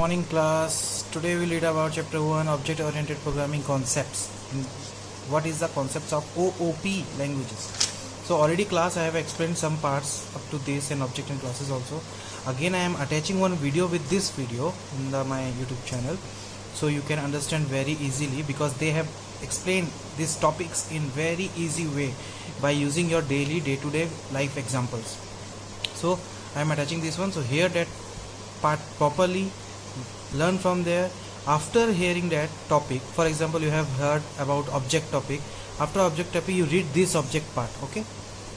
Morning class. Today we'll read about chapter 1 object oriented programming concepts. What is the concepts of OOP languages? So already class I have explained some parts up to this and object and classes also. Again I am attaching one video with this video in my YouTube channel so you can understand very easily because they have explained these topics in very easy way by using your daily day-to-day life examples. So I am attaching this one, so hear that part properly, learn from there. After hearing that topic, for example you have heard about object topic, after object topic you read this object part. Okay,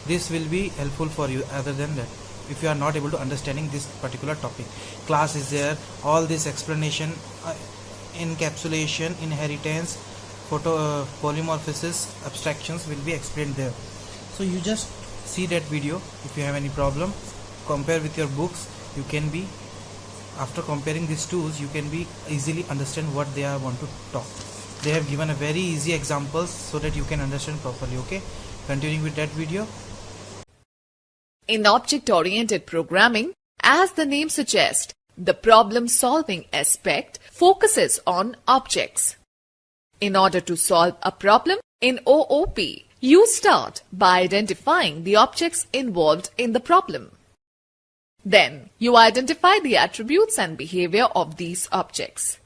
this will be helpful for you. Other than that, if you are not able to understanding this particular topic, class is there, all this explanation, encapsulation, inheritance, polymorphosis, abstractions will be explained there. So you just see that video. If you have any problem, compare with your books. You can be, after comparing these tools, you can be easily understand what they are want to talk. They have given a very easy examples so that you can understand properly. Okay, continuing with that video. In object-oriented programming, as the name suggests, the problem-solving aspect focuses on objects. In order to solve a problem in OOP, you start by identifying the objects involved in the problem. Then, you identify the attributes and behavior of these objects.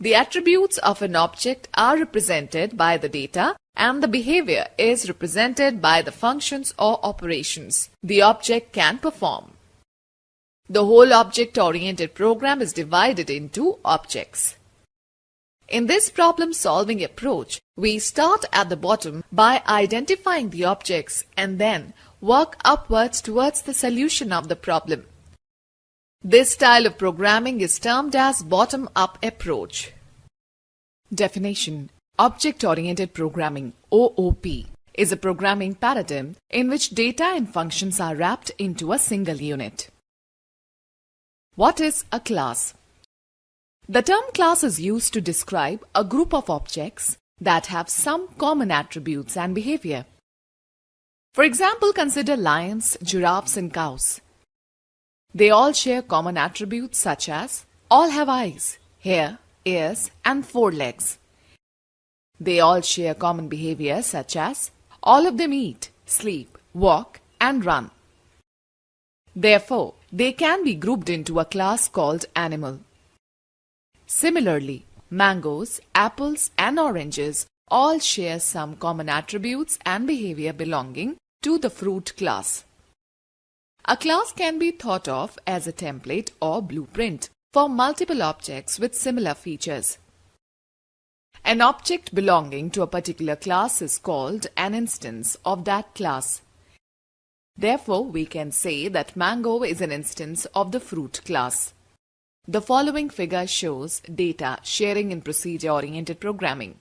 The attributes of an object are represented by the data and the behavior is represented by the functions or operations the object can perform. The whole object-oriented program is divided into objects. In this problem-solving approach, we start at the bottom by identifying the objects and then work upwards towards the solution of the problem. This style of programming is termed as bottom-up approach. Definition: Object-oriented programming (OOP) is a programming paradigm in which data and functions are wrapped into a single unit. What is a class? The term class is used to describe a group of objects that have some common attributes and behavior. For example, consider lions, giraffes and cows. They all share common attributes such as all have eyes, hair, ears and 4 legs. They all share common behavior such as all of them eat, sleep, walk and run. Therefore, they can be grouped into a class called animal. Similarly, mangoes, apples and oranges all share some common attributes and behavior belonging to the fruit class. A class can be thought of as a template or blueprint for multiple objects with similar features. An object belonging to a particular class is called an instance of that class. Therefore, we can say that mango is an instance of the fruit class. The following figure shows data sharing in procedure-oriented programming.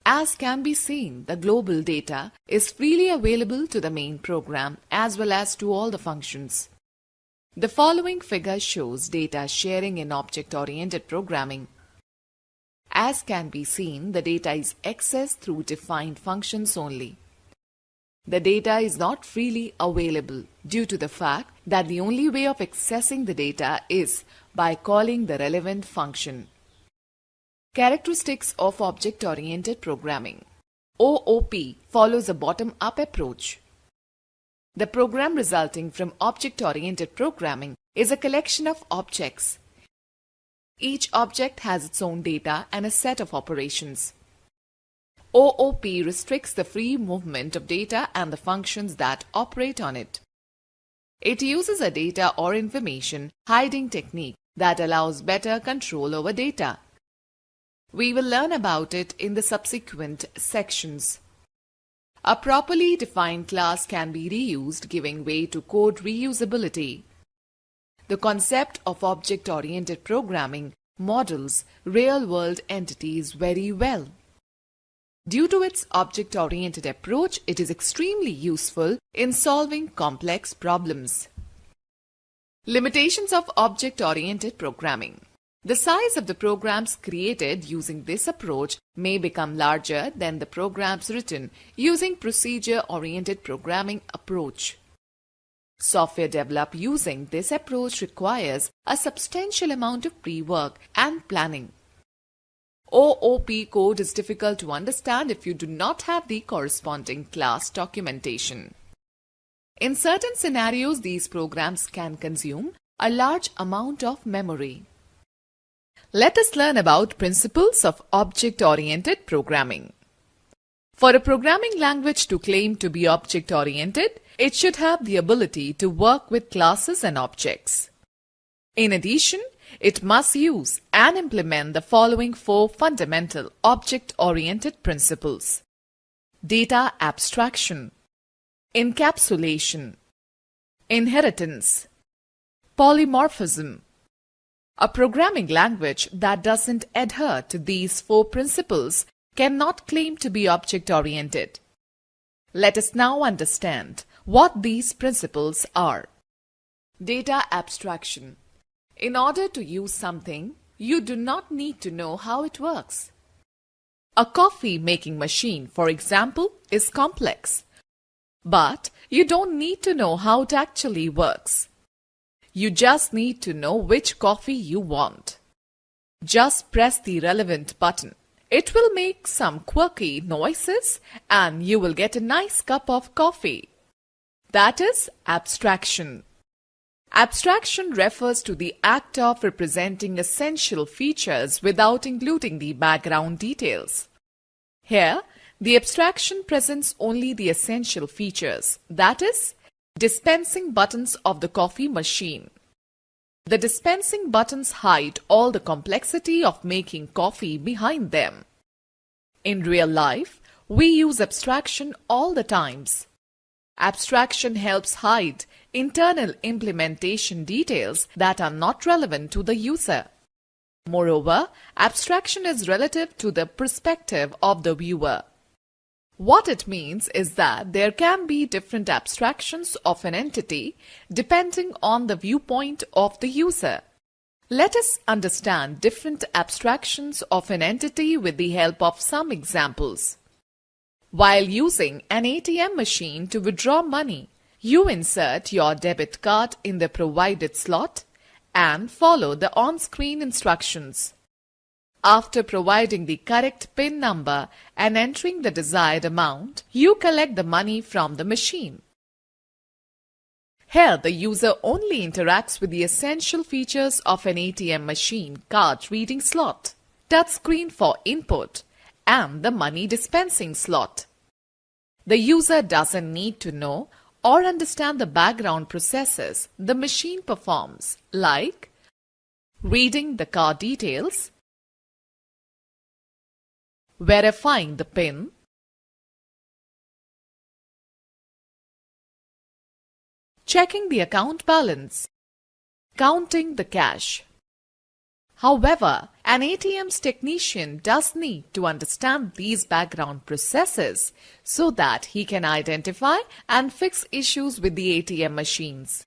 As can be seen, the global data is freely available to the main program as well as to all the functions. The following figure shows data sharing in object-oriented programming. As can be seen, the data is accessed through defined functions only. The data is not freely available due to the fact that the only way of accessing the data is by calling the relevant function. Characteristics of object-oriented programming. OOP follows a bottom-up approach. The program resulting from object-oriented programming is a collection of objects. Each object has its own data and a set of operations. OOP restricts the free movement of data and the functions that operate on it. It uses a data or information hiding technique that allows better control over data. We will learn about it in the subsequent sections. A properly defined class can be reused, giving way to code reusability. The concept of object-oriented programming models real-world entities very well. Due to its object-oriented approach, it is extremely useful in solving complex problems. Limitations of object-oriented programming. The size of the programs created using this approach may become larger than the programs written using procedure-oriented programming approach. Software developed using this approach requires a substantial amount of pre-work and planning. OOP code is difficult to understand if you do not have the corresponding class documentation. In certain scenarios, these programs can consume a large amount of memory. Let us learn about principles of object-oriented programming. For a programming language to claim to be object-oriented, it should have the ability to work with classes and objects. In addition, it must use and implement the following 4 fundamental object-oriented principles: data abstraction, encapsulation, inheritance, polymorphism. A programming language that doesn't adhere to these 4 principles cannot claim to be object-oriented. Let us now understand what these principles are. Data abstraction. In order to use something, you do not need to know how it works. A coffee making machine, for example, is complex, but you don't need to know how it actually works. You just need to know which coffee you want. Just press the relevant button. It will make some quirky noises and you will get a nice cup of coffee. That is abstraction. Abstraction refers to the act of representing essential features without including the background details. Here, the abstraction presents only the essential features, that is, dispensing buttons of the coffee machine. The dispensing buttons hide all the complexity of making coffee behind them. In real life, we use abstraction all the times. Abstraction helps hide internal implementation details that are not relevant to the user. Moreover, abstraction is relative to the perspective of the viewer. What it means is that there can be different abstractions of an entity depending on the viewpoint of the user. Let us understand different abstractions of an entity with the help of some examples. While using an ATM machine to withdraw money, you insert your debit card in the provided slot and follow the on-screen instructions. After providing the correct PIN number and entering the desired amount, you collect the money from the machine. Here, the user only interacts with the essential features of an ATM machine card reading slot, touchscreen for input, and the money dispensing slot. The user doesn't need to know or understand the background processes the machine performs, like reading the card details, verifying the PIN, checking the account balance, counting the cash. However, an ATM's technician does need to understand these background processes so that he can identify and fix issues with the ATM machines.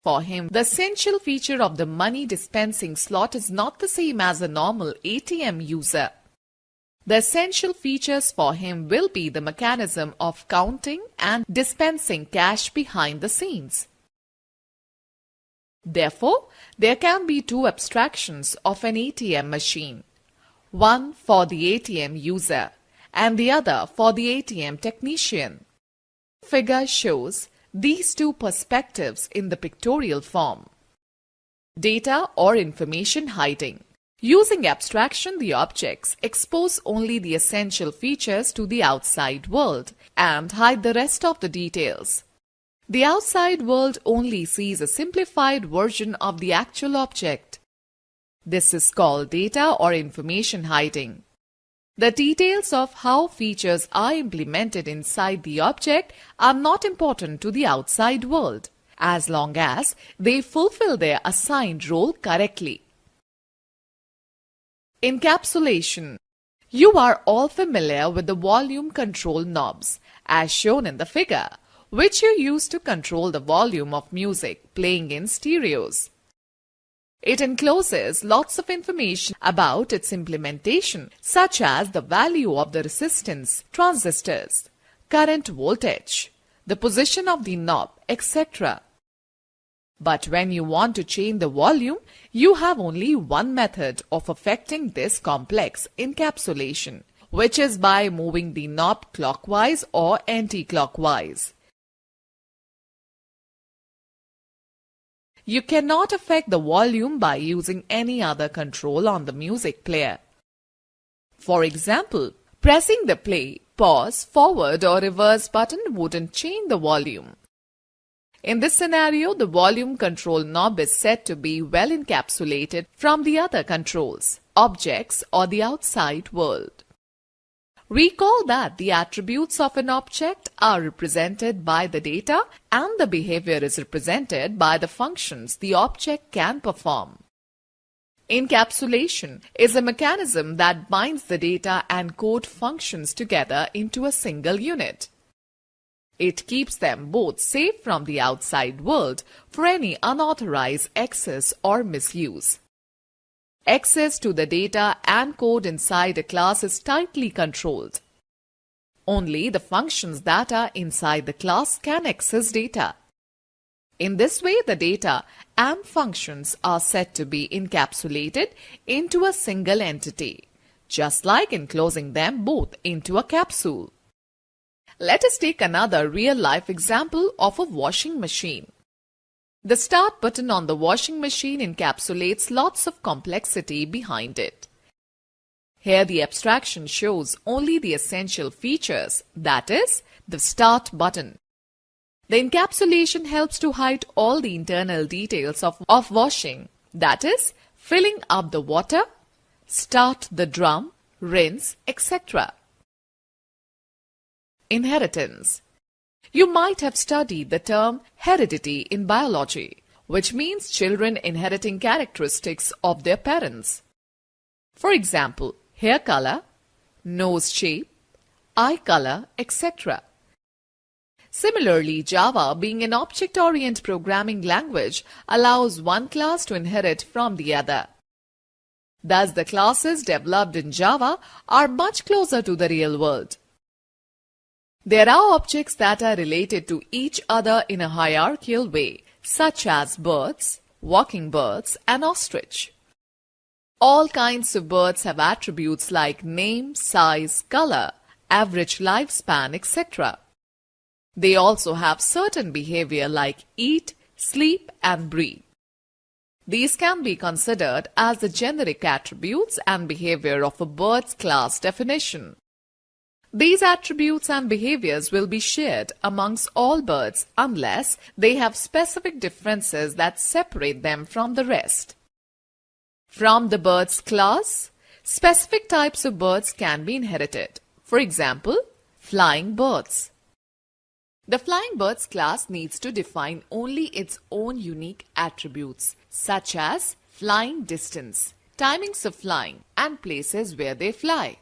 For him, the essential feature of the money dispensing slot is not the same as a normal ATM user. The essential features for him will be the mechanism of counting and dispensing cash behind the scenes. Therefore, there can be 2 abstractions of an ATM machine, one for the ATM user and the other for the ATM technician. Figure shows these 2 perspectives in the pictorial form. Data or information hiding. Using abstraction, the objects expose only the essential features to the outside world and hide the rest of the details. The outside world only sees a simplified version of the actual object. This is called data or information hiding. The details of how features are implemented inside the object are not important to the outside world, as long as they fulfill their assigned role correctly. Encapsulation. You are all familiar with the volume control knobs, as shown in the figure, which you use to control the volume of music playing in stereos. It encloses lots of information about its implementation, such as the value of the resistance, transistors, current voltage, the position of the knob, etc. But when you want to change the volume, you have only one method of affecting this complex encapsulation, which is by moving the knob clockwise or anti-clockwise. You cannot affect the volume by using any other control on the music player. For example, pressing the play, pause, forward or reverse button wouldn't change the volume. In this scenario, the volume control knob is said to be well encapsulated from the other controls, objects or the outside world. Recall that the attributes of an object are represented by the data and the behavior is represented by the functions the object can perform. Encapsulation is a mechanism that binds the data and code functions together into a single unit. It keeps them both safe from the outside world for any unauthorized access or misuse. Access to the data and code inside a class is tightly controlled. Only the functions that are inside the class can access data. In this way, the data and functions are said to be encapsulated into a single entity, just like enclosing them both into a capsule. Let us take another real-life example of a washing machine. The start button on the washing machine encapsulates lots of complexity behind it. Here the abstraction shows only the essential features, that is, the start button. The encapsulation helps to hide all the internal details of washing, that is, filling up the water, start the drum, rinse, etc. Inheritance. You might have studied the term heredity in biology, which means children inheriting characteristics of their parents. For example, hair color, nose shape, eye color, etc. Similarly, Java, being an object-oriented programming language, allows one class to inherit from the other. Thus, the classes developed in Java are much closer to the real world. There are objects that are related to each other in a hierarchical way, such as birds, walking birds, and ostrich. All kinds of birds have attributes like name, size, color, average lifespan, etc. They also have certain behavior like eat, sleep, and breathe. These can be considered as the generic attributes and behavior of a bird's class definition. These attributes and behaviors will be shared amongst all birds unless they have specific differences that separate them from the rest. From the bird's class, specific types of birds can be inherited. For example, flying birds. The flying birds class needs to define only its own unique attributes, such as flying distance, timings of flying, and places where they fly.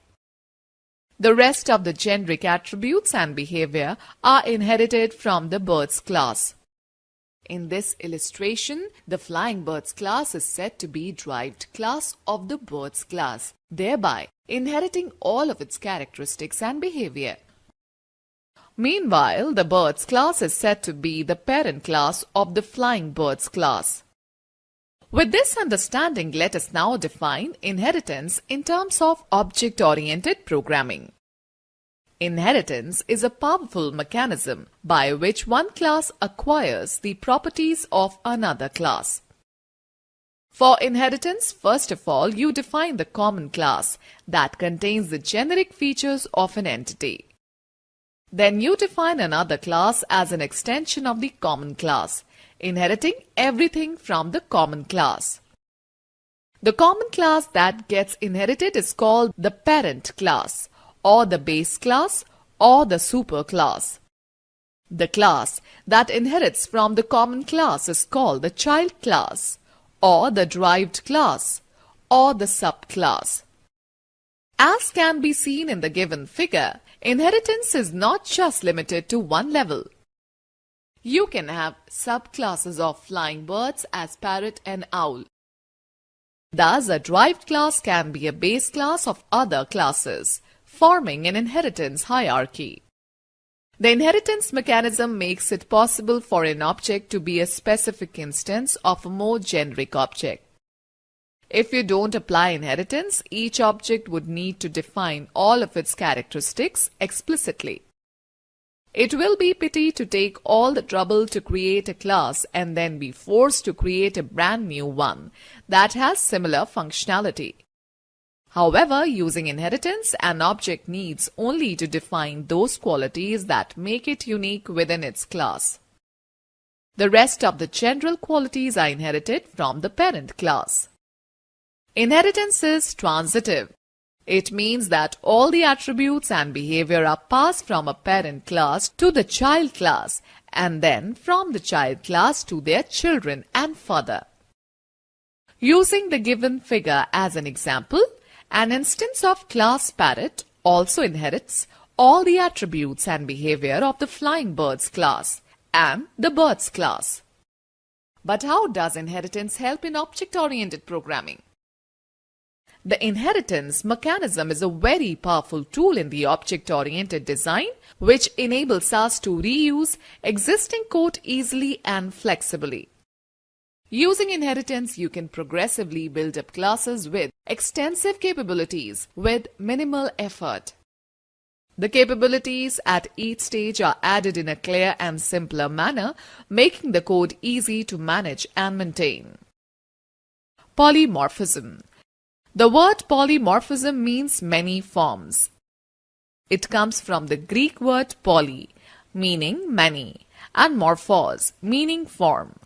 The rest of the generic attributes and behavior are inherited from the birds class. In this illustration, the flying birds class is said to be derived class of the birds class, thereby inheriting all of its characteristics and behavior. Meanwhile, the birds class is said to be the parent class of the flying birds class. With this understanding, let us now define inheritance in terms of object-oriented programming. Inheritance is a powerful mechanism by which one class acquires the properties of another class. For inheritance, first of all, you define the common class that contains the generic features of an entity. Then you define another class as an extension of the common class, inheriting everything from the common class. The common class that gets inherited is called the parent class, or the base class, or the superclass. The class that inherits from the common class is called the child class, or the derived class, or the subclass. As can be seen in the given figure, inheritance is not just limited to one level. You can have subclasses of flying birds as parrot and owl. Thus, a derived class can be a base class of other classes, forming an inheritance hierarchy. The inheritance mechanism makes it possible for an object to be a specific instance of a more generic object. If you don't apply inheritance, each object would need to define all of its characteristics explicitly. It will be pity to take all the trouble to create a class and then be forced to create a brand new one that has similar functionality. However, using inheritance, an object needs only to define those qualities that make it unique within its class. The rest of the general qualities are inherited from the parent class. Inheritance is transitive. It means that all the attributes and behavior are passed from a parent class to the child class and then from the child class to their children and further. Using the given figure as an example, an instance of class parrot also inherits all the attributes and behavior of the flying birds class and the birds class. But how does inheritance help in object-oriented programming? The inheritance mechanism is a very powerful tool in the object-oriented design which enables us to reuse existing code easily and flexibly. Using inheritance, you can progressively build up classes with extensive capabilities with minimal effort. The capabilities at each stage are added in a clear and simpler manner, making the code easy to manage and maintain. Polymorphism. The word polymorphism means many forms. It comes from the Greek word poly, meaning many, and morphos, meaning form.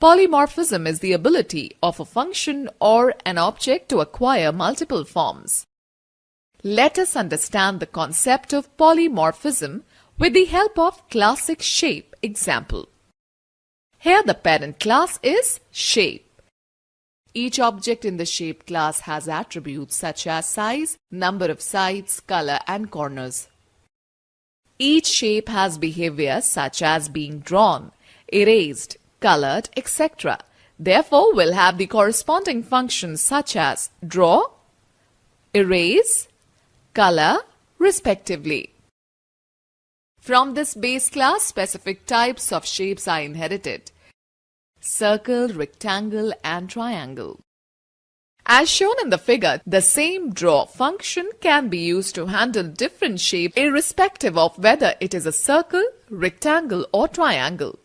Polymorphism is the ability of a function or an object to acquire multiple forms. Let us understand the concept of polymorphism with the help of classic shape example. Here the parent class is shape. Each object in the shape class has attributes such as size, number of sides, color, and corners. Each shape has behavior such as being drawn, erased, colored, etc. Therefore, we'll have the corresponding functions such as draw, erase, color, respectively. From this base class, specific types of shapes are inherited: circle, rectangle, and triangle. As shown in the figure, the same draw function can be used to handle different shapes irrespective of whether it is a circle, rectangle, or triangle.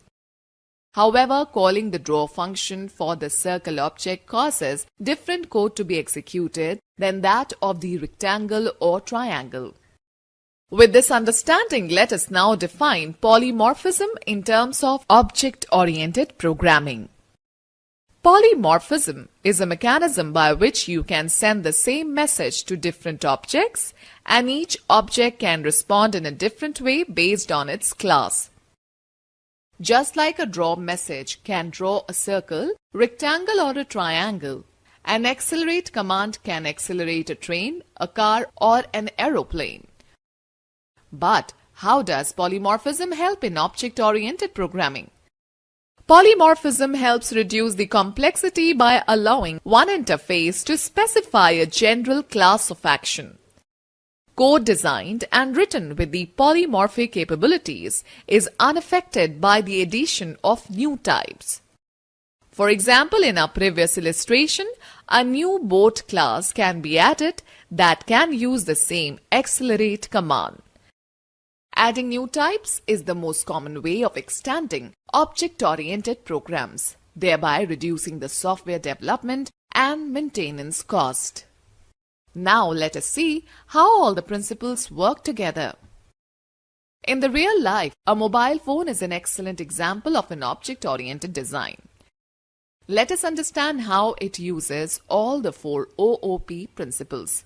However, calling the draw function for the circle object causes different code to be executed than that of the rectangle or triangle. With this understanding, let us now define polymorphism in terms of object-oriented programming. Polymorphism is a mechanism by which you can send the same message to different objects, and each object can respond in a different way based on its class. Just like a draw message can draw a circle, rectangle, or a triangle, an accelerate command can accelerate a train, a car, or an aeroplane. But how does polymorphism help in object-oriented programming? Polymorphism helps reduce the complexity by allowing one interface to specify a general class of action. Code designed and written with the polymorphic capabilities is unaffected by the addition of new types. For example, in our previous illustration, a new boat class can be added that can use the same accelerate command. Adding new types is the most common way of extending object-oriented programs, thereby reducing the software development and maintenance cost. Now let us see how all the principles work together. In the real life, a mobile phone is an excellent example of an object-oriented design. Let us understand how it uses all the 4 OOP principles.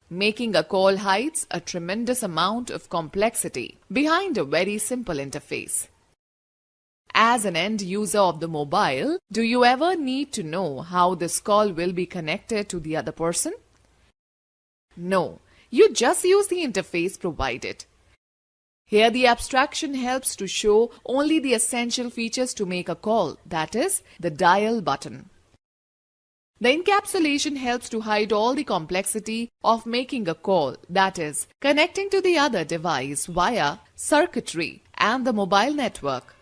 Making a call hides a tremendous amount of complexity behind a very simple interface. As an end user of the mobile, do you ever need to know how this call will be connected to the other person? No, you just use the interface provided. Here the abstraction helps to show only the essential features to make a call, that is, the dial button. The encapsulation helps to hide all the complexity of making a call, that is, connecting to the other device via circuitry and the mobile network.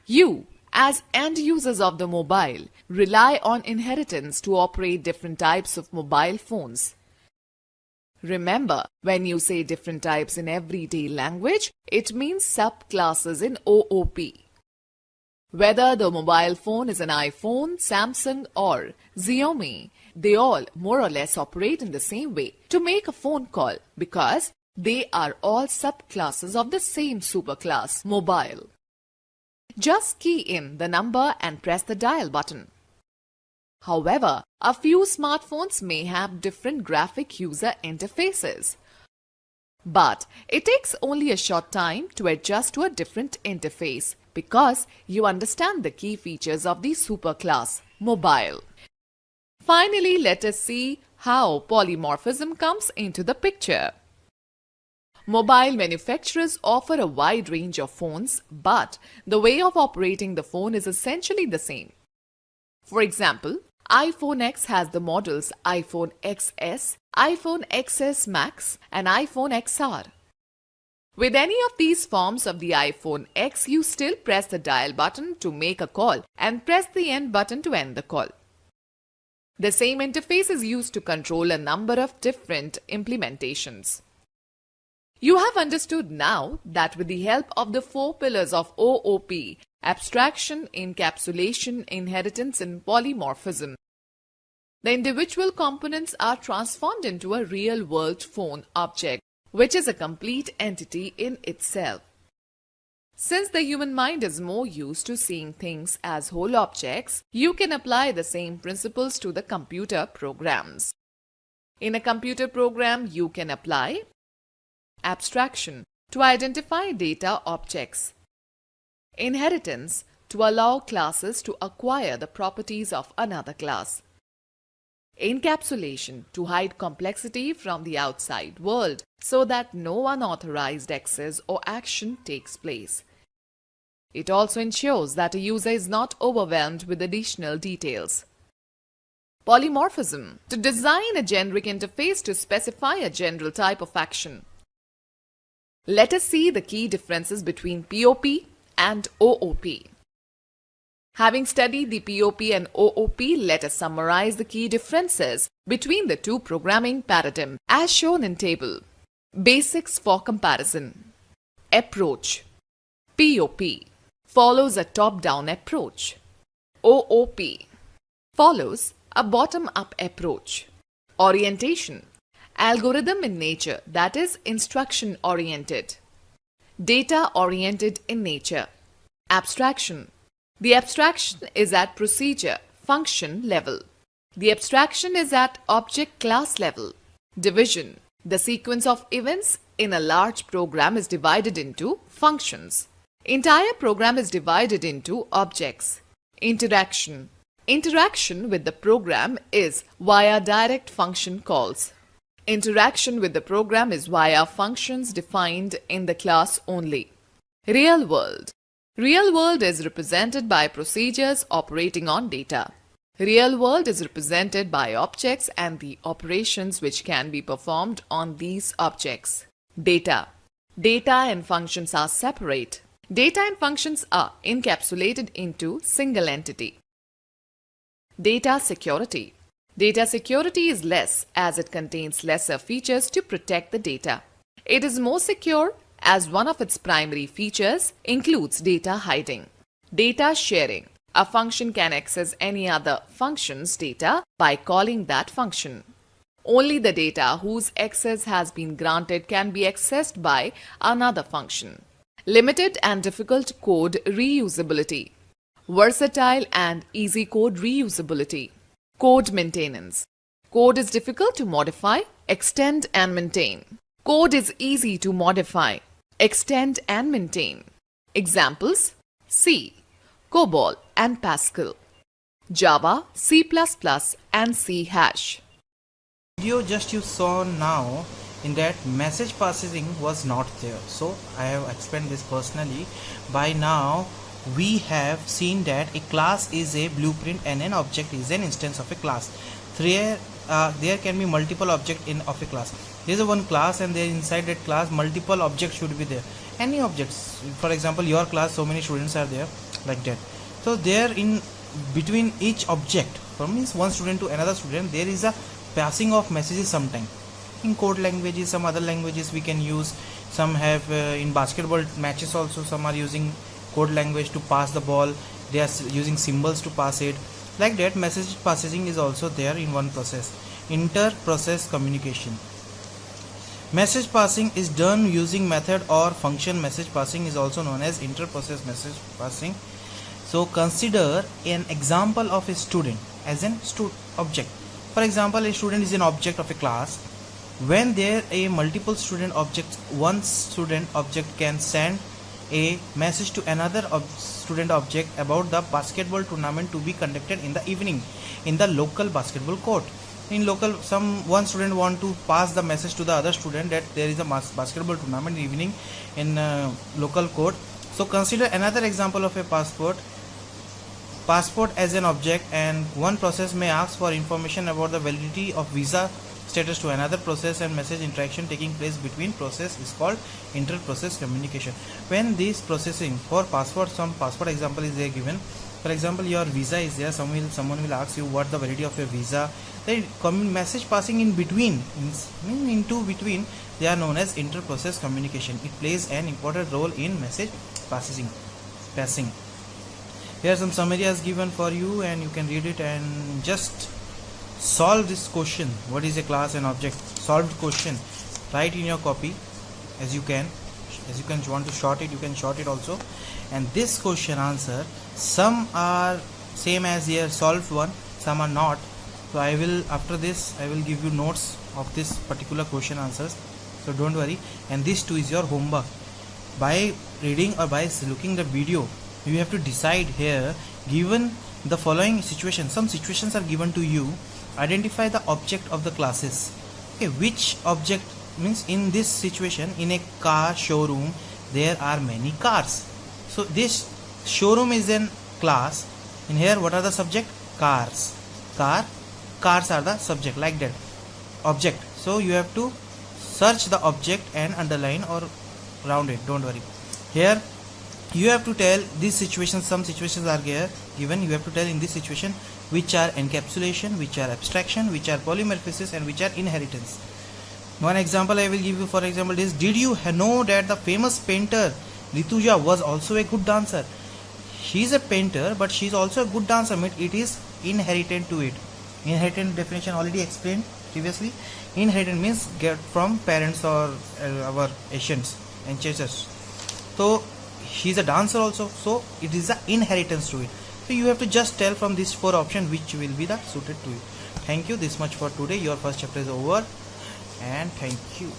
You, as end users of the mobile, rely on inheritance to operate different types of mobile phones. Remember, when you say different types in everyday language, it means subclasses in OOP. Whether the mobile phone is an iPhone, Samsung or Xiaomi, they all more or less operate in the same way to make a phone call because they are all subclasses of the same superclass, mobile. Just key in the number and press the dial button. However, a few smartphones may have different graphic user interfaces. But it takes only a short time to adjust to a different interface because you understand the key features of the superclass, mobile. Finally, let us see how polymorphism comes into the picture. Mobile manufacturers offer a wide range of phones, but the way of operating the phone is essentially the same. For example, iPhone X has the models iPhone XS, iPhone XS Max, and iPhone XR. With any of these forms of the iPhone X, you still press the dial button to make a call and press the end button to end the call. The same interface is used to control a number of different implementations. You have understood now that with the help of the 4 pillars of OOP, abstraction, encapsulation, inheritance, and polymorphism, the individual components are transformed into a real-world phone object, which is a complete entity in itself. Since the human mind is more used to seeing things as whole objects, you can apply the same principles to the computer programs. In a computer program, you can apply abstraction to identify data objects, inheritance to allow classes to acquire the properties of another class, encapsulation to hide complexity from the outside world so that no unauthorized access or action takes place. It also ensures that a user is not overwhelmed with additional details. Polymorphism, to design a generic interface to specify a general type of action. Let us see the key differences between POP and OOP. Having studied the POP and OOP, let us summarize the key differences between the two programming paradigms as shown in table. Basics for comparison. Approach. POP follows a top-down approach. OOP follows a bottom-up approach. Orientation. Algorithm in nature, that is instruction-oriented. Data-oriented in nature. Abstraction. The abstraction is at procedure, function level. The abstraction is at object class level. Division. The sequence of events in a large program is divided into functions. Entire program is divided into objects. Interaction. Interaction with the program is via direct function calls. Interaction with the program is via functions defined in the class only. Real world. Real world is represented by procedures operating on data. Real world is represented by objects and the operations which can be performed on these objects. Data. Data and functions are separate. Data and functions are encapsulated into single entity. Data security. Data security is less as it contains lesser features to protect the data. It is more secure as one of its primary features includes data hiding. Data sharing. A function can access any other function's data by calling that function. Only the data whose access has been granted can be accessed by another function. Limited and difficult code reusability. Versatile and easy code reusability. Code maintenance. Code is difficult to modify, extend and maintain. Code is easy to modify, extend and maintain. Examples: C, COBOL and Pascal, Java, C++ and C#. Video just you saw now, in that message processing was not there. So I have explained this personally. By now we have seen that a class is a blueprint and an object is an instance of a class. There can be multiple objects of a class. There is a one class, and there inside that class multiple objects should be there. Any objects, for example, your class, so many students are there, like that. So there in between each object, from means one student to another student, there is a passing of messages sometime. In code languages, some other languages we can use. Some have in basketball matches also, some are using code language to pass the ball. They are using symbols to pass it. Like that, message passing is also there in one process. Inter-process communication. Message passing is done using method or function. Message passing is also known as inter-process message passing. So consider an example of a student as an object. For example, a student is an object of a class. When there are multiple student objects, one student object can send a message to another student object about the basketball tournament to be conducted in the evening in the local basketball court. In local, one student want to pass the message to the other student that there is a basketball tournament evening in local court. So consider another example of a passport as an object, and one process may ask for information about the validity of visa status to another process, and message interaction taking place between process is called inter-process communication. When this processing for passport, some passport example is there given. For example, your visa is there, someone will ask you what the validity of your visa. The message passing in between, between, they are known as inter-process communication. It plays an important role in message passing. Here are some summaries given for you, and you can read it and just solve this question. What is a class and object? Solved question. Write in your copy as you can. As you can want to short it, you can short it also. And this question answer, some are same as here solved one, some are not. So I will, after this, I will give you notes of this particular question answers. So don't worry. And this too is your homework. By reading or by looking the video, you have to decide here, given the following situation, some situations are given to you. Identify the object of the classes. Okay, which object means in this situation, in a car showroom, there are many cars. So this showroom is in class. In here, what are the subject? Cars. Cars are the subject, like that. Object. So you have to search the object and underline or round it. Don't worry. Here you have to tell these situations. Some situations are here given. You have to tell in this situation which are encapsulation, which are abstraction, which are polymorphosis, and which are inheritance. One example I will give you, for example, is, did you know that the famous painter Rituja was also a good dancer? She is a painter, but she is also a good dancer. It is inherent to it. Inherent definition already explained previously. Inherent means get from parents or our ancestors. So she is a dancer also. So it is the inheritance to it. So you have to just tell from these 4 options which will be the suited to you. Thank you. This much for today. Your first chapter is over. And thank you.